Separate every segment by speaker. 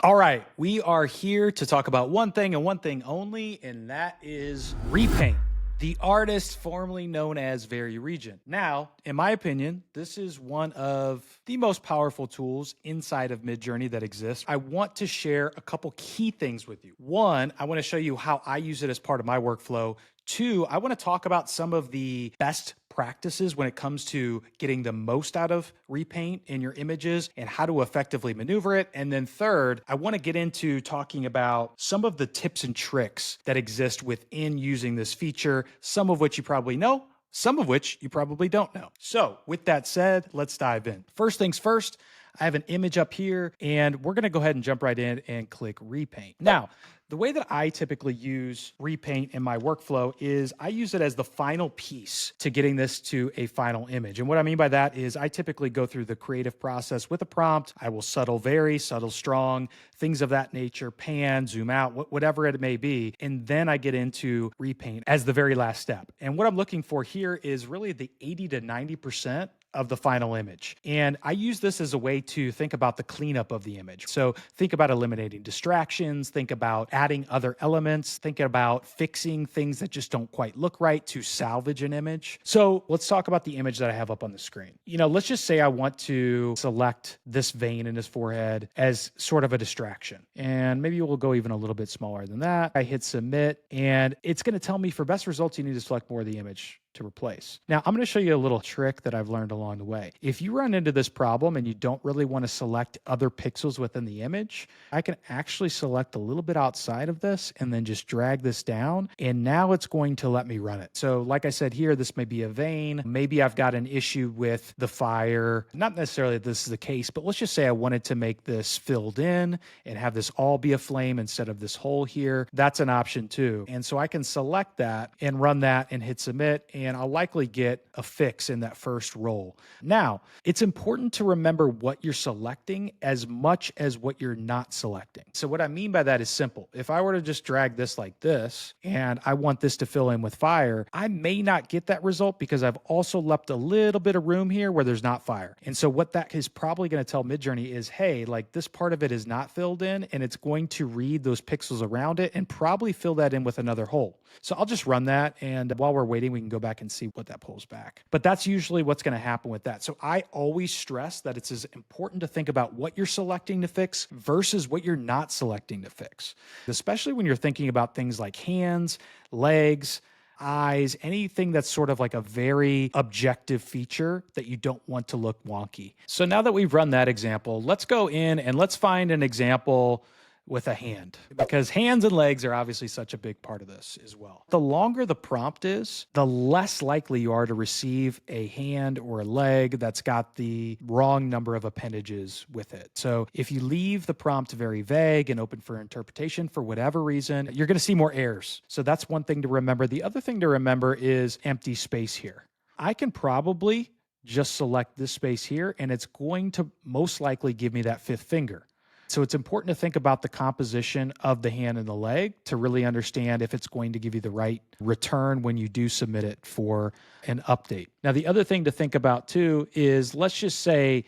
Speaker 1: All right, we are here to talk about one thing and one thing only, and that is Repaint, the artist formerly known as Very Region. Now, in my opinion, this is one of the most powerful tools inside of Midjourney that exists. I want to share a couple key things with you. One, I want to show you how I use it as part of my workflow. Two, I want to talk about some of the best practices when it comes to getting the most out of Repaint in your images and how to effectively maneuver it. And then third, I want to get into talking about some of the tips and tricks that exist within using this feature, some of which you probably know, some of which you probably don't know. So with that said, let's dive in. First things first, I have an image up here and we're going to go ahead and jump right in and click Repaint. Now, the way that I typically use Repaint in my workflow is I use it as the final piece to getting this to a final image. And what I mean by that is I typically go through the creative process with a prompt. I will subtle vary, subtle strong, things of that nature, pan, zoom out, whatever it may be. And then I get into Repaint as the very last step. And what I'm looking for here is really the 80 to 90% of the final image. And I use this as a way to think about the cleanup of the image. So think about eliminating distractions, think about adding other elements, think about fixing things that just don't quite look right to salvage an image. So let's talk about the image that I have up on the screen. Let's just say I want to select this vein in his forehead as sort of a distraction. And maybe we'll go even a little bit smaller than that. I hit submit and it's going to tell me for best results, you need to select more of the image to replace. Now, I'm going to show you a little trick that I've learned along the way. If you run into this problem and you don't really want to select other pixels within the image, I can actually select a little bit outside of this and then just drag this down. And now it's going to let me run it. So like I said here, this may be a vein. Maybe I've got an issue with the fire. Not necessarily that this is the case, but let's just say I wanted to make this filled in and have this all be a flame instead of this hole here. That's an option too. And so I can select that and run that and hit submit, and I'll likely get a fix in that first roll. Now, it's important to remember what you're selecting as much as what you're not selecting. So what I mean by that is simple. If I were to just drag this like this, and I want this to fill in with fire, I may not get that result because I've also left a little bit of room here where there's not fire. And so what that is probably going to tell Midjourney is, hey, like this part of it is not filled in, and it's going to read those pixels around it and probably fill that in with another hole. So I'll just run that, and while we're waiting, we can go back and see what that pulls back. But that's usually what's going to happen with that. So I always stress that it's as important to think about what you're selecting to fix versus what you're not selecting to fix, especially when you're thinking about things like hands, legs, eyes, anything that's sort of like a very objective feature that you don't want to look wonky. So now that we've run that example, let's go in and let's find an example with a hand, because hands and legs are obviously such a big part of this as well. The longer the prompt is, the less likely you are to receive a hand or a leg that's got the wrong number of appendages with it. So if you leave the prompt very vague and open for interpretation for whatever reason, you're going to see more errors. So that's one thing to remember. The other thing to remember is empty space here. I can probably just select this space here, and it's going to most likely give me that fifth finger. So it's important to think about the composition of the hand and the leg to really understand if it's going to give you the right return when you do submit it for an update. Now, the other thing to think about too is, let's just say,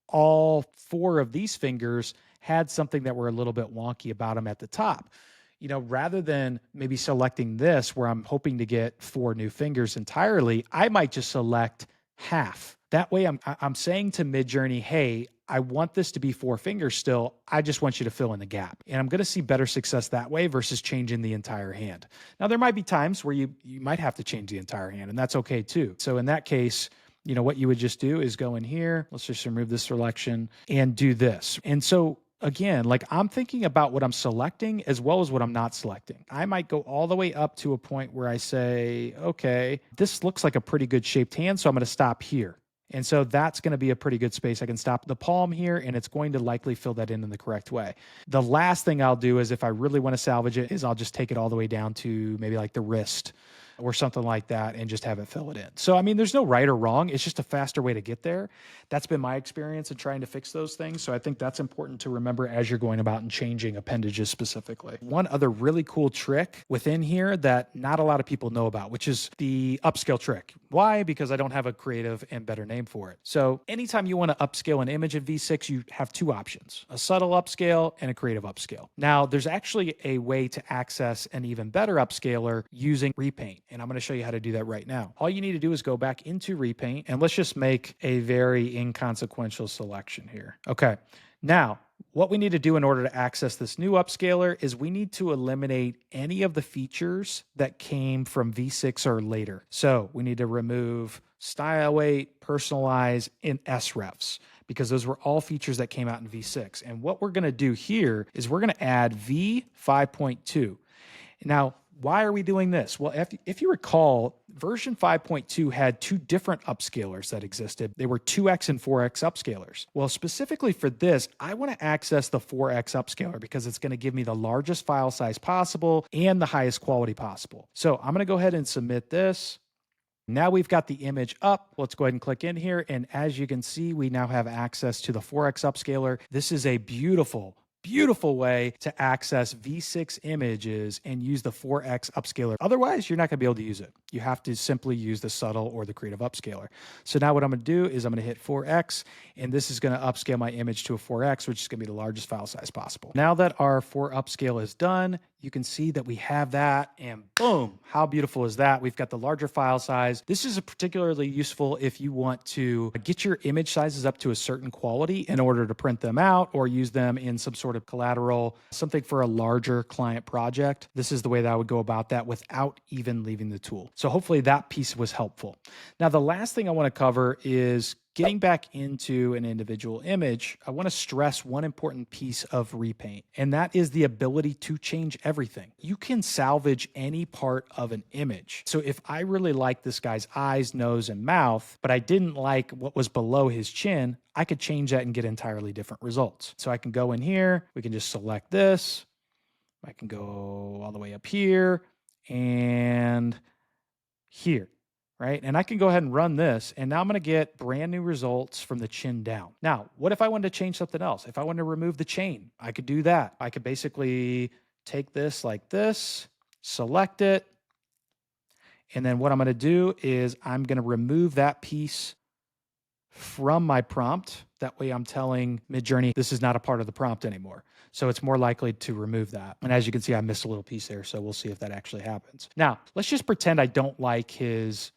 Speaker 1: all four of these fingers had something that were a little bit wonky about them at the top. Rather than maybe selecting this where I'm hoping to get 4 new fingers entirely, I might just select half. That way I'm saying to Midjourney, hey, I want this to be 4 fingers still. I just want you to fill in the gap. And I'm going to see better success that way versus changing the entire hand. Now, there might be times where you might have to change the entire hand, and that's okay too. So in that case, what you would just do is go in here. Let's just remove this selection and do this. And so again, like I'm thinking about what I'm selecting as well as what I'm not selecting. I might go all the way up to a point where I say, okay, this looks like a pretty good shaped hand, so I'm going to stop here. And so that's going to be a pretty good space. I can stop the palm here, and it's going to likely fill that in the correct way. The last thing I'll do is, if I really want to salvage it, is I'll just take it all the way down to maybe like the wrist or something like that and just have it fill it in. So, I mean, there's no right or wrong. It's just a faster way to get there. That's been my experience in trying to fix those things. So I think that's important to remember as you're going about and changing appendages specifically. One other really cool trick within here that not a lot of people know about, which is the upscale trick. Why? Because I don't have a creative and better name for it. So anytime you want to upscale an image in V6, you have two options, a subtle upscale and a creative upscale. Now, there's actually a way to access an even better upscaler using Repaint, and I'm going to show you how to do that right now. All you need to do is go back into Repaint, and let's just make a very inconsequential selection here. Okay, now what we need to do in order to access this new upscaler is we need to eliminate any of the features that came from V6 or later. So we need to remove style weight, personalize, and srefs, because those were all features that came out in V6. And what we're going to do here is we're going to add V5.2. Now, why are we doing this? Well, if you recall, version 5.2 had two different upscalers that existed. They were 2x and 4x upscalers. Well, specifically for this, I want to access the 4x upscaler because it's going to give me the largest file size possible and the highest quality possible. So I'm going to go ahead and submit this. Now we've got the image up. Let's go ahead and click in here. And as you can see, we now have access to the 4x upscaler. This is a beautiful way to access V6 images and use the 4x upscaler. Otherwise, you're not going to be able to use it. You have to simply use the subtle or the creative upscaler. So now what I'm going to do is I'm going to hit 4x, and this is going to upscale my image to a 4x, which is going to be the largest file size possible. Now that our 4 upscale is done, you can see that we have that, and boom, how beautiful is that? We've got the larger file size. This is particularly useful if you want to get your image sizes up to a certain quality in order to print them out or use them in some sort of collateral, something for a larger client project. This is the way that I would go about that without even leaving the tool. So hopefully that piece was helpful. Now, the last thing I want to cover is getting back into an individual image. I want to stress one important piece of Repaint, and that is the ability to change everything. You can salvage any part of an image. So if I really like this guy's eyes, nose, and mouth, but I didn't like what was below his chin, I could change that and get entirely different results. So I can go in here, we can just select this. I can go all the way up here and here. Right? And I can go ahead and run this, and now I'm going to get brand new results from the chin down. Now, what if I wanted to change something else? If I wanted to remove the chain, I could do that. I could basically take this like this, select it, and then what I'm going to do is I'm going to remove that piece from my prompt. That way I'm telling Midjourney this is not a part of the prompt anymore. So it's more likely to remove that. And as you can see, I missed a little piece there, so we'll see if that actually happens. Now, let's just pretend I don't like his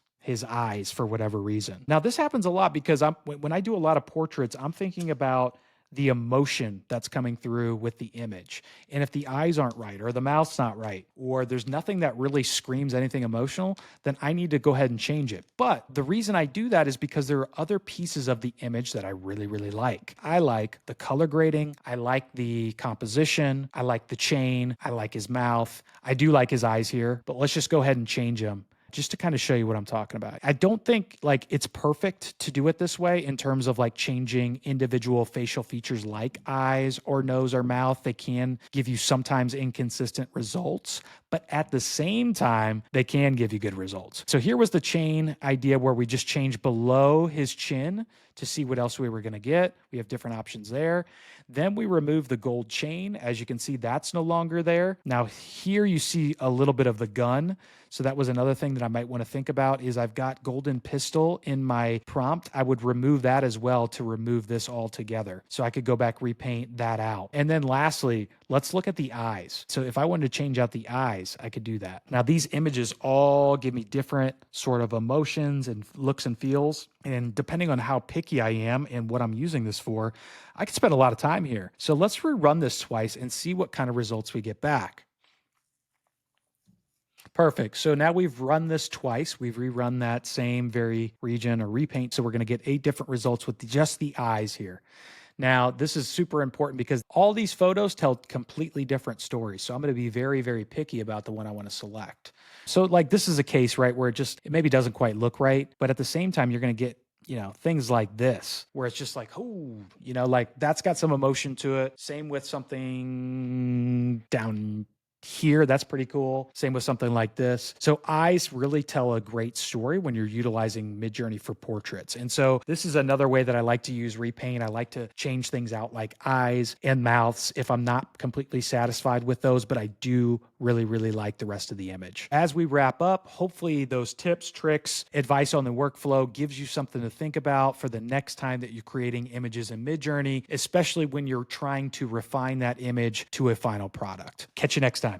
Speaker 1: eyes for whatever reason. Now, this happens a lot because when I do a lot of portraits, I'm thinking about the emotion that's coming through with the image. And if the eyes aren't right, or the mouth's not right, or there's nothing that really screams anything emotional, then I need to go ahead and change it. But the reason I do that is because there are other pieces of the image that I really, really like. I like the color grading. I like the composition. I like the chain. I like his mouth. I do like his eyes here, but let's just go ahead and change them, just to kind of show you what I'm talking about. I don't think like it's perfect to do it this way in terms of like changing individual facial features like eyes or nose or mouth. They can give you sometimes inconsistent results, but at the same time, they can give you good results. So here was the chain idea where we just changed below his chin to see what else we were going to get. We have different options there. Then we remove the gold chain. As you can see, that's no longer there. Now here you see a little bit of the gun. So that was another thing that I might want to think about is I've got golden pistol in my prompt. I would remove that as well to remove this all together. So I could go back, repaint that out. And then lastly, let's look at the eyes. So if I wanted to change out the eyes, I could do that. Now these images all give me different sort of emotions and looks and feels. And depending on how picky I am and what I'm using this for, I could spend a lot of time here. So let's rerun this twice and see what kind of results we get back. Perfect. So now we've run this twice. We've rerun that same very region or repaint. So we're going to get 8 different results with just the eyes here. Now, this is super important because all these photos tell completely different stories. So I'm going to be very, very picky about the one I want to select. So like this is a case, right, where it maybe doesn't quite look right, but at the same time, you're going to get things like this, where it's just like, oh, like that's got some emotion to it. Same with something down here. That's pretty cool. Same with something like this. So eyes really tell a great story when you're utilizing Midjourney for portraits. And so this is another way that I like to use Repaint. I like to change things out like eyes and mouths if I'm not completely satisfied with those, but I do really, really like the rest of the image. As we wrap up, hopefully those tips, tricks, advice on the workflow gives you something to think about for the next time that you're creating images in Midjourney, especially when you're trying to refine that image to a final product. Catch you next time.